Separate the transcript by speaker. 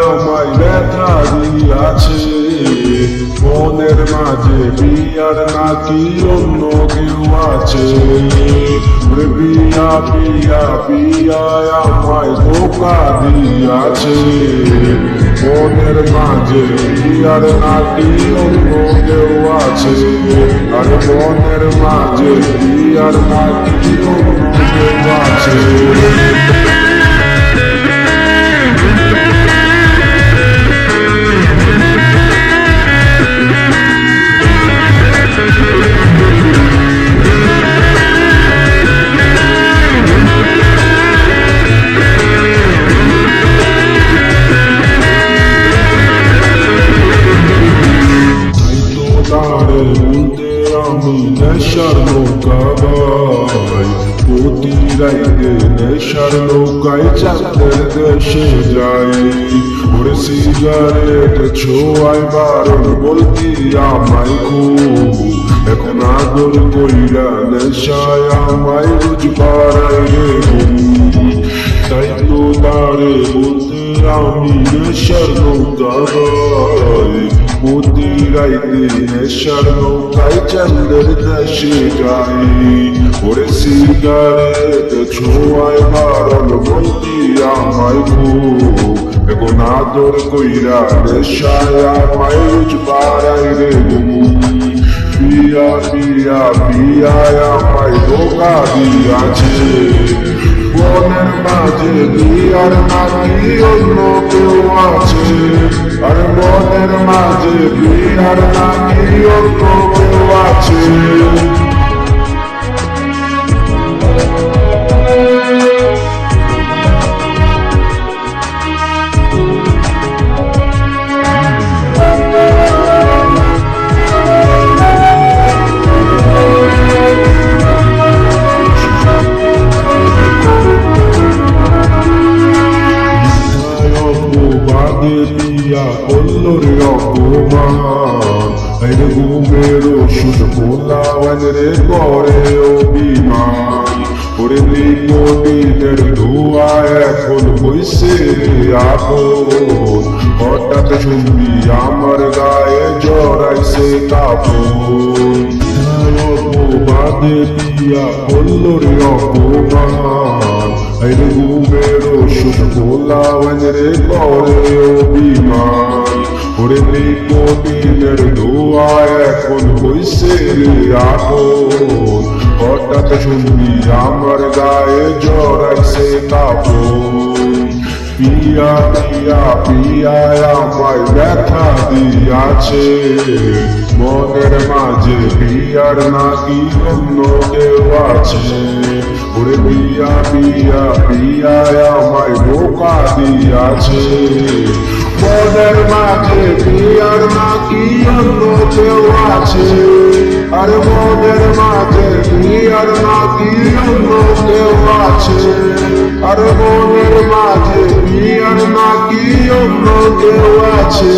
Speaker 1: আমায় ব্যথা দিয়াছে মনের মাঝে পিয়ার নাকি অন্য কেউ আছে। পিয়া পিয়া পিয়া আমায় ধোকা দিয়াছে মনের মাঝে পিয়ার নাকি অন্য কেউ আছে। আর মনের মাঝে পিয়ার নাকি অন্য কেউ আছে। আমি নেশার নৌকা ভাই প্রতি রাইতে নেশার নৌকায় চাঁদের দেশে যাই। ওরে সিগারেট ছোঁয়ায় বারণ বলতি আমায় খুব এখন আদর কইরা নেশায় আমায় রোজ পাড়ায় রে। তাই তো তারে বলতে আমি নেশার নৌকা ভাই প্রতি রাইতে নেশার নৌকায় চাঁদের দেশে যাই। ওরে সিগারেট ছোঁয়ায় বারণ বলতি আমায় খুব এখন আদর কইরা নেশায় আমায় রোজ পাড়ায় রে। পিয়া পিয়া পিয়া আমায় ধোকা দিয়াছে মনের মাঝে পিয়ার নাকি অন্য কেউ আছে। আর মনের মাঝে পিয়ার নাকি অন্য কেউ আছে। দিয়া বলল রে অপমান রে ঘুমের ওষুধ ভোলাওয়ান রে করে অভিমান। ওরে নিকোটিনের ধোয়া এখন বইছে রে আপন হঠাৎ শুনবি আমার গায়ে জড়াইছে কাপড়। বাদে দিয়া বলল রে অপমান রে ঘুমের ওষুধ ভোলাওয়ান রে করে অভিমান। ওরে নিকোটিনের ধোয়া এখন হইছে রে আপন হঠাৎ শুনবি আমার গায়ে জড়াইছে কাপড়। পিয়া পিয়া পিয়া আমায় ব্যথা দিয়াছে মনের মাঝে পিয়ার নাকি অন্য কেউ আছে। ওরে পিয়া পিয়া পিয়া আমায় ধোকা দিয়াছে মনের মাঝে পিয়ার নাকি অন্য কেউ আছে। আর মনের মাঝে পিয়ার নাকি অন্য কেউ আছে। আর মনের মাঝে পিয়ার নাকি অন্য কেউ আছে।